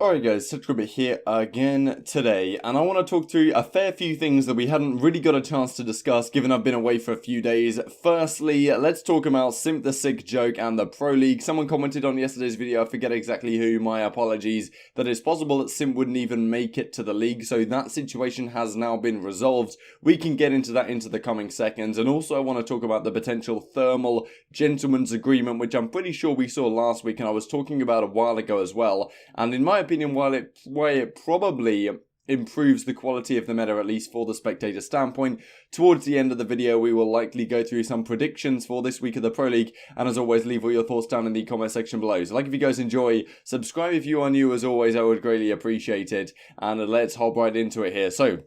Alright guys, Subscriber here again today, and I want to talk through a fair few things that we hadn't really got a chance to discuss given I've been away for a few days. Firstly, let's talk about Simp the Sick joke and the Pro League. Someone commented on yesterday's video, I forget exactly who, my apologies, that it's possible that Simp wouldn't even make it to the league, so that situation has now been resolved. We can get into that into the coming seconds, and also I want to talk about the potential thermal gentleman's agreement, which I'm pretty sure we saw last week and I was talking about a while ago as well, and in my opinion, while it probably improves the quality of the meta, at least for the spectator standpoint, towards the end of the video we will likely go through some predictions for this week of the Pro League, and as always leave all your thoughts down in the comment section below. So if you guys enjoy, subscribe if you are new, as always I would greatly appreciate it, and let's hop right into it here. So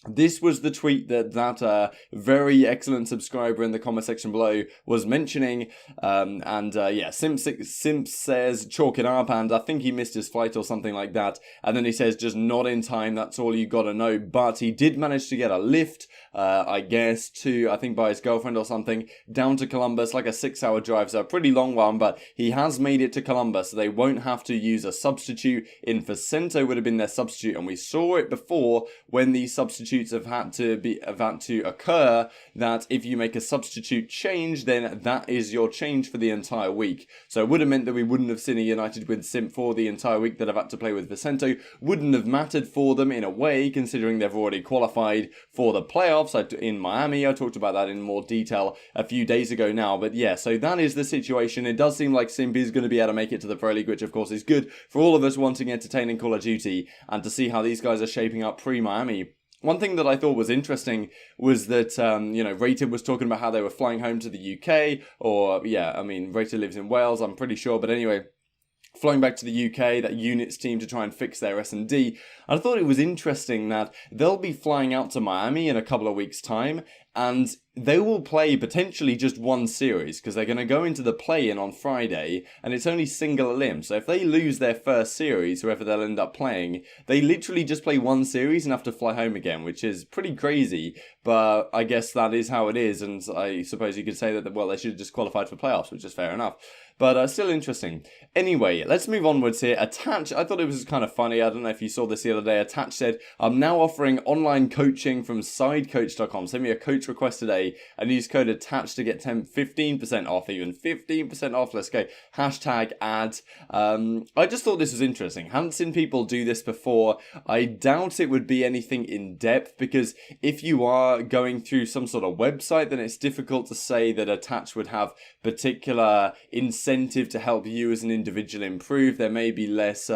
this was the tweet that very excellent subscriber in the comment section below was mentioning, yeah, Simp says chalk it up, and I think he missed his flight or something like that, and then he says just not in time, that's all you gotta know, but he did manage to get a lift, I guess, to, I think by his girlfriend or something, down to Columbus, like a 6-hour drive, so a pretty long one, but he has made it to Columbus, so they won't have to use a substitute. In Facento would have been their substitute, and we saw it before when these substitutes have had to occur, that if you make a substitute change, then that is your change for the entire week. So it would have meant that we wouldn't have seen a United with Simp for the entire week that have had to play with Facento. Wouldn't have mattered for them in a way, considering they've already qualified for the playoffs in Miami. I talked about that in more detail a few days ago now, but yeah, so that is the situation. It does seem like Simp is going to be able to make it to the Pro League, which of course is good for all of us wanting entertaining Call of Duty, and to see how these guys are shaping up pre-Miami. One thing that I thought was interesting was that, Rated was talking about how they were flying home to the UK, or, yeah, I mean, Rated lives in Wales, I'm pretty sure, but anyway, flying back to the UK, that units team, to try and fix their S&D. I thought it was interesting that they'll be flying out to Miami in a couple of weeks' time, and they will play potentially just one series, because they're going to go into the play-in on Friday, and it's only single elim. So if they lose their first series, whoever they'll end up playing, they literally just play one series and have to fly home again, which is pretty crazy, but I guess that is how it is, and I suppose you could say that, well, they should have just qualified for playoffs, which is fair enough. But still interesting. Anyway, let's move onwards here. Attach, I thought it was kind of funny. I don't know if you saw this the other day. Attach said, I'm now offering online coaching from sidecoach.com. Send me a coach request today and use code ATTACH to get 15% off, even 15% off. Let's go. Hashtag ad. I just thought this was interesting. Haven't seen people do this before. I doubt it would be anything in depth, because if you are going through some sort of website, then it's difficult to say that Attach would have particular incentive to help you as an individual improve. There may be less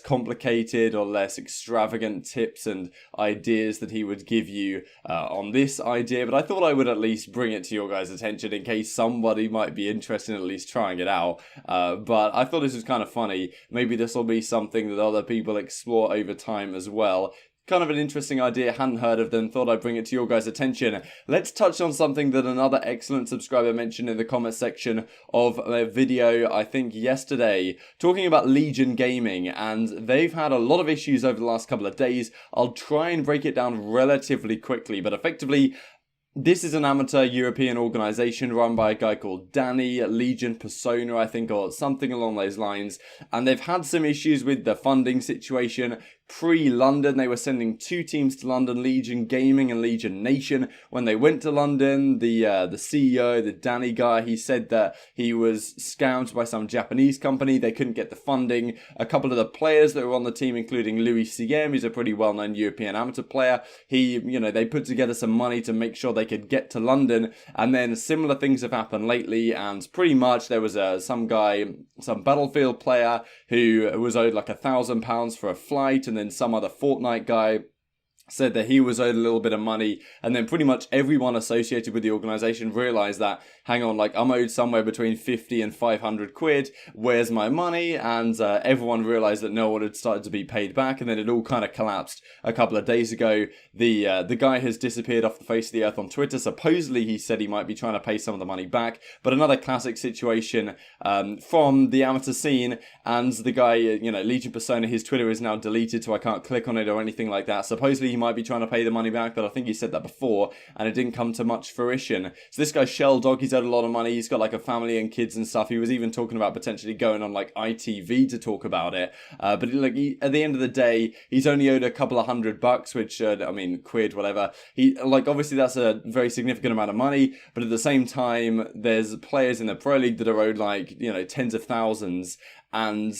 complicated or less extravagant tips and ideas that he would give you on this idea, but I thought I would at least bring it to your guys' attention in case somebody might be interested in at least trying it out. But I thought this was kind of funny. Maybe this will be something that other people explore over time as well. Kind of an interesting idea, hadn't heard of them, thought I'd bring it to your guys' attention. Let's touch on something that another excellent subscriber mentioned in the comment section of a video, I think yesterday, talking about Legion Gaming, and they've had a lot of issues over the last couple of days. I'll try and break it down relatively quickly, but effectively, this is an amateur European organisation run by a guy called Danny, Legion Persona, I think, or something along those lines, and they've had some issues with the funding situation. Pre-London, they were sending 2 teams to London, Legion Gaming and Legion Nation. When they went to London, the CEO, the Danny guy, he said that he was scammed by some Japanese company. They couldn't get the funding. A couple of the players that were on the team, including Louis CM, who's a pretty well-known European amateur player, they put together some money to make sure they could get to London, and then similar things have happened lately, and pretty much there was some Battlefield player who was owed like £1,000 for a flight, and then some other Fortnite guy said that he was owed a little bit of money, and then pretty much everyone associated with the organisation realised that, hang on, like, I'm owed somewhere between 50 and 500 quid, where's my money? And everyone realised that no one had started to be paid back, and then it all kind of collapsed a couple of days ago. The guy has disappeared off the face of the earth on Twitter. Supposedly he said he might be trying to pay some of the money back, but another classic situation from the amateur scene, and the guy, Legion Persona, his Twitter is now deleted, so I can't click on it or anything like that. Supposedly he might be trying to pay the money back, but I think he said that before, and it didn't come to much fruition. So this guy Shelldog, he's owed a lot of money. He's got like a family and kids and stuff. He was even talking about potentially going on like ITV to talk about it. But like at the end of the day, he's only owed a couple of $100, which I mean, quid, whatever. He like obviously that's a very significant amount of money, but at the same time, there's players in the Pro League that are owed like, you know, tens of thousands. And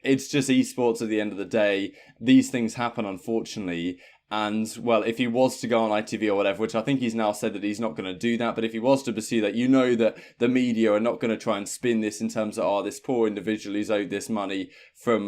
it's just esports at the end of the day. These things happen, unfortunately. And, well, if he was to go on ITV or whatever, which I think he's now said that he's not going to do that, but if he was to pursue that, you know that the media are not going to try and spin this in terms of, oh, this poor individual who's owed this money from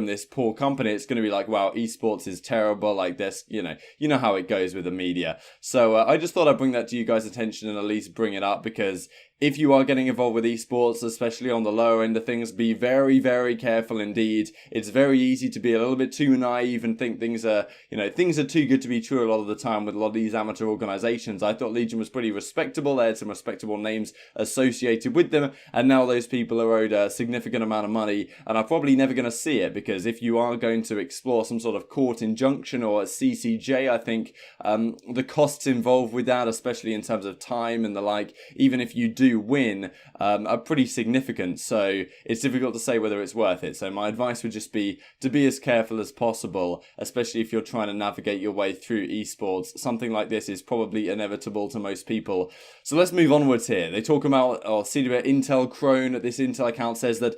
this poor company. It's going to be like, wow, esports is terrible, like this, you know how it goes with the media. So I just thought I'd bring that to you guys' attention and at least bring it up, because if you are getting involved with esports, especially on the lower end of things, be very, very careful indeed. It's very easy to be a little bit too naive and think things are too good to be true a lot of the time with a lot of these amateur organizations. I thought Legion was pretty respectable. They had some respectable names associated with them, and now those people are owed a significant amount of money, and are probably never going to see it, because if you are going to explore some sort of court injunction or a CCJ, I think the costs involved with that, especially in terms of time and the like, even if you do win, are pretty significant. So it's difficult to say whether it's worth it. So my advice would just be to be as careful as possible, especially if you're trying to navigate your way through esports. Something like this is probably inevitable to most people. So let's move onwards here. They talk about, CWL Intel Crone, this Intel account says that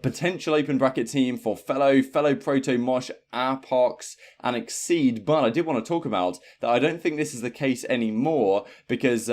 potential open bracket team for fellow Proto Mosh, Apox and Exceed, but I did want to talk about that I don't think this is the case anymore, because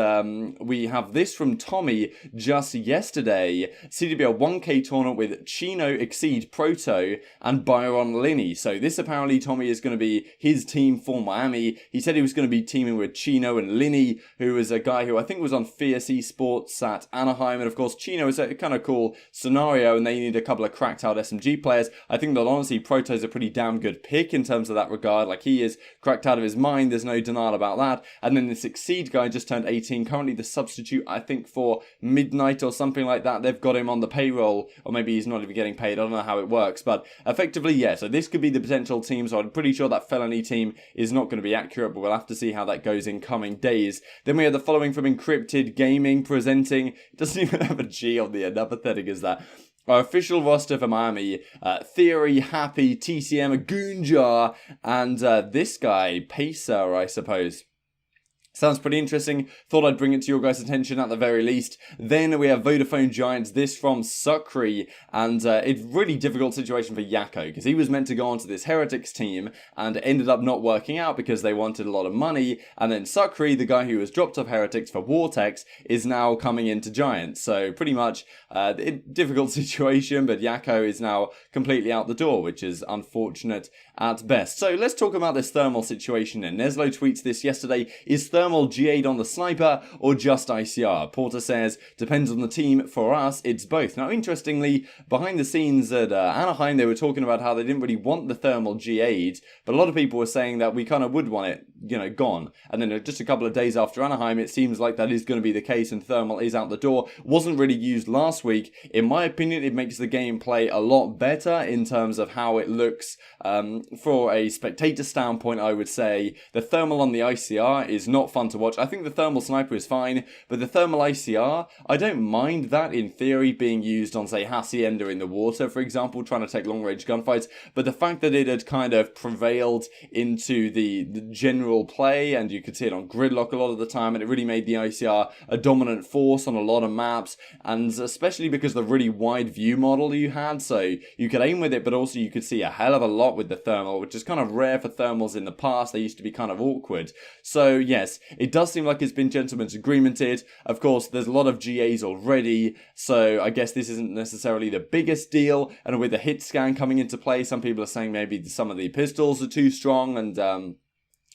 we have this from Tommy just yesterday. CWL 1K tournament with Chino, Exceed, Proto and Byron Linney. So this apparently, Tommy, is going to be his team for Miami. He said he was going to be teaming with Chino and Linney, who is a guy who I think was on Fierce Esports at Anaheim. And of course, Chino is a kind of cool scenario, and they need a couple of cracked out SMG players. I think that honestly, Proto's a pretty damn good pick in terms of that regard. Like, he is cracked out of his mind. There's no denial about that. And then this Exceed guy just turned 18, currently the substitute, I think, for Midnight or something like that. They've got him on the payroll, or maybe he's not even getting paid. I don't know how it works, but effectively, yeah. So this could be the potential team. So I'm pretty sure that Felony team is not going to be accurate, but we'll have to see how that goes in coming days. Then we have the following from Encrypted Gaming presenting. It doesn't even have a G on the end. How pathetic is that? Our official roster for Miami, Theory, Happy, TCM, Goonjar, and this guy, Pacer, I suppose. Sounds pretty interesting. Thought I'd bring it to your guys' attention at the very least. Then we have Vodafone Giants, this from Sukri, and it's a really difficult situation for Yakko, because he was meant to go onto this Heretics team and ended up not working out because they wanted a lot of money, and then Sukri, the guy who was dropped off Heretics for Vortex, is now coming into Giants. So pretty much a difficult situation, but Yakko is now completely out the door, which is unfortunate at best. So let's talk about this Thermal situation then. Neslo tweets this yesterday. Is Thermal G8 on the sniper or just ICR? Porter says, depends on the team. For us, it's both. Now, interestingly, behind the scenes at Anaheim, they were talking about how they didn't really want the Thermal G8, but a lot of people were saying that we kind of would want it, gone. And then just a couple of days after Anaheim, it seems like that is going to be the case, and Thermal is out the door. Wasn't really used last week. In my opinion, it makes the gameplay a lot better in terms of how it looks. For a spectator standpoint, I would say the Thermal on the ICR is not fun to watch. I think the Thermal Sniper is fine, but the Thermal ICR, I don't mind that in theory being used on, say, Hacienda in the water, for example, trying to take long-range gunfights, but the fact that it had kind of prevailed into the general play, and you could see it on Gridlock a lot of the time, and it really made the ICR a dominant force on a lot of maps, and especially because of the really wide view model you had, so you could aim with it, but also you could see a hell of a lot with the Thermal, which is kind of rare for Thermals in the past. They used to be kind of awkward. So yes, it does seem like it's been gentleman's agreemented. Of course, there's a lot of GAs already, so I guess this isn't necessarily the biggest deal, and with the hit scan coming into play, some people are saying maybe some of the pistols are too strong, and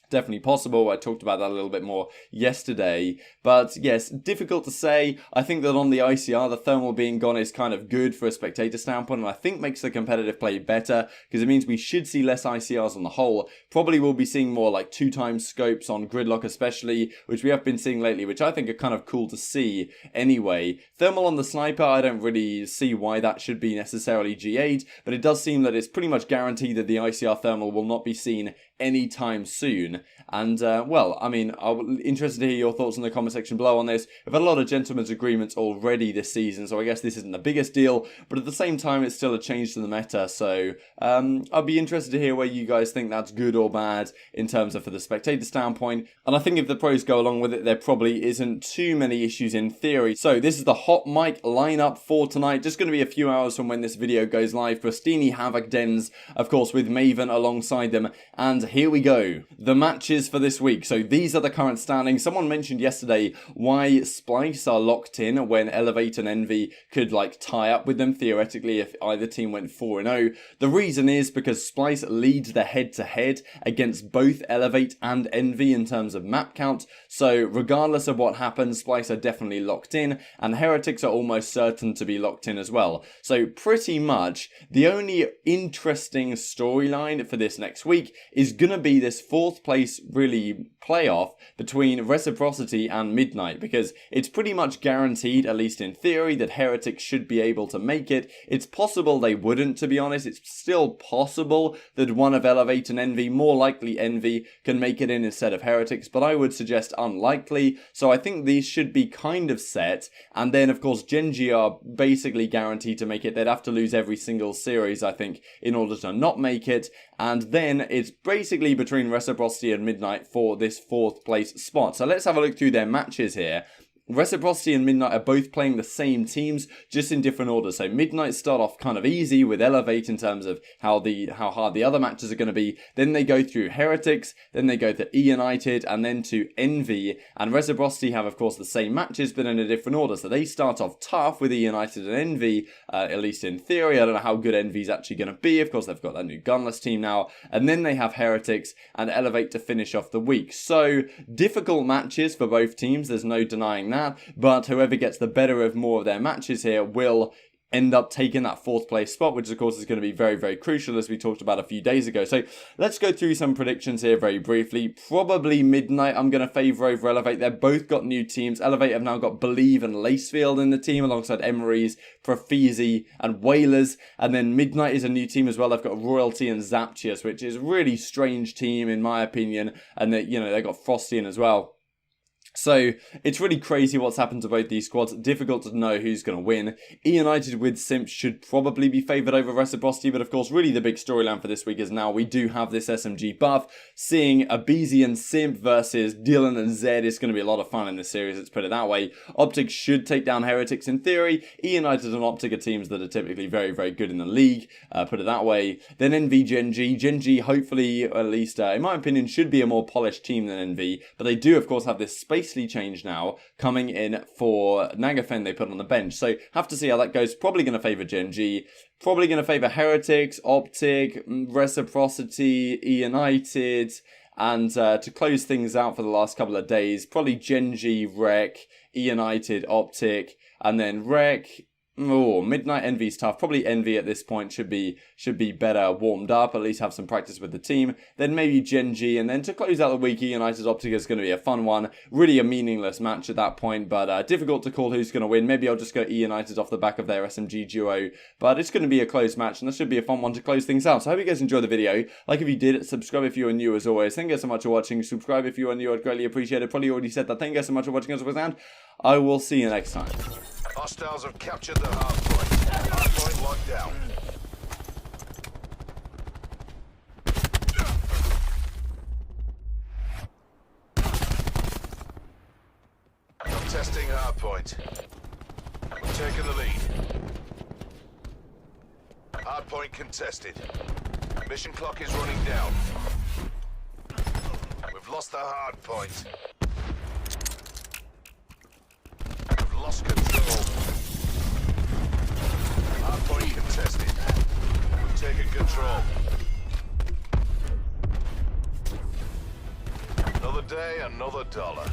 definitely possible. I talked about that a little bit more yesterday, but yes, difficult to say. I think that on the ICR, the Thermal being gone is kind of good for a spectator standpoint, and I think makes the competitive play better, because it means we should see less ICRs on the whole. Probably will be seeing more like 2x scopes on Gridlock especially, which we have been seeing lately, which I think are kind of cool to see anyway. Thermal on the Sniper, I don't really see why that should be necessarily G8, but it does seem that it's pretty much guaranteed that the ICR Thermal will not be seen anytime soon. And, well, I mean, I'm interested to hear your thoughts in the comment section below on this. We've had a lot of gentlemen's agreements already this season, so I guess this isn't the biggest deal, but at the same time, it's still a change to the meta, so I'll be interested to hear where you guys think that's good or bad in terms of for the spectator standpoint. And I think if the pros go along with it, there probably isn't too many issues in theory. So this is the hot mic lineup for tonight. Just going to be a few hours from when this video goes live. Priestahh, Havoc, Dens, of course, with Maven alongside them. And here we go. The matches for this week. So these are the current standings. Someone mentioned yesterday why Splice are locked in when Elevate and Envy could like tie up with them theoretically if either team went 4-0. The reason is because Splice leads the head-to-head against both Elevate and Envy in terms of map count. So regardless of what happens, Splice are definitely locked in, and Heretics are almost certain to be locked in as well. So pretty much the only interesting storyline for this next week is gonna be this 4th place really playoff between Reciprocity and Midnight, because it's pretty much guaranteed, at least in theory, that Heretics should be able to make it. It's possible they wouldn't, to be honest. It's still possible that one of Elevate and Envy, more likely Envy, can make it in instead of Heretics, but I would suggest unlikely. So I think these should be kind of set. And then, of course, Gen.G are basically guaranteed to make it. They'd have to lose every single series, I think, in order to not make it. And then it's basically between Reciprocity and Midnight for this 4th place spot. So let's have a look through their matches here. Reciprocity and Midnight are both playing the same teams, just in different orders. So Midnight start off kind of easy with Elevate in terms of how hard the other matches are going to be. Then they go through Heretics, then they go to E-United, and then to Envy. And Reciprocity have, of course, the same matches, but in a different order. So they start off tough with E-United and Envy, at least in theory. I don't know how good Envy's actually going to be. Of course, they've got that new gunless team now. And then they have Heretics and Elevate to finish off the week. So difficult matches for both teams. There's no denying that, but whoever gets the better of more of their matches here will end up taking that 4th place spot, which of course is going to be very, very crucial, as we talked about a few days ago. So let's go through some predictions here very briefly. Probably Midnight I'm going to favour over Elevate. They've both got new teams. Elevate have now got Believe and Lacefield in the team alongside Emery's, Profizi and Whalers. And then Midnight is a new team as well. They've got Royalty and Zaptius, which is a really strange team in my opinion. And they, they've got Frosty in as well. So it's really crazy what's happened to both these squads. Difficult to know who's going to win. E-United with Simp should probably be favoured over Reciprocity, but of course really the big storyline for this week is now we do have this SMG buff. Seeing Abizi and Simp versus Dylan and Zed is going to be a lot of fun in this series, let's put it that way. OpTic should take down Heretics in theory. E-United and OpTic are teams that are typically very, very good in the league, put it that way. Then Envy, Gen.G. Gen.G hopefully, at least in my opinion, should be a more polished team than Envy, but they do of course have this space change now coming in for Nagafen they put on the bench. So have to see how that goes. Probably going to favour Gen.G. Probably going to favour Heretics, OpTic, Reciprocity, E-United. And to close things out for the last couple of days, probably Gen.G, Rec, E-United, OpTic, and then Rec. Oh, Midnight Envy's tough. Probably Envy at this point should be better warmed up, at least have some practice with the team. Then maybe Gen.G, and then to close out the week, United OpTic is going to be a fun one. Really a meaningless match at that point, but difficult to call who's going to win. Maybe I'll just go E-United off the back of their SMG duo, but it's going to be a close match, and this should be a fun one to close things out. So I hope you guys enjoyed the video. Like if you did, subscribe if you are new as always. Thank you guys so much for watching. Subscribe if you are new, I'd greatly appreciate it. Probably already said that. Thank you guys so much for watching as always, and I will see you next time. Hostiles have captured the hard point. Hard point locked down. Contesting hard point. We're taking the lead. Hard point contested. Mission clock is running down. We've lost the hard point. We've lost control. Hard point contested. We've taken control. Another day, another dollar.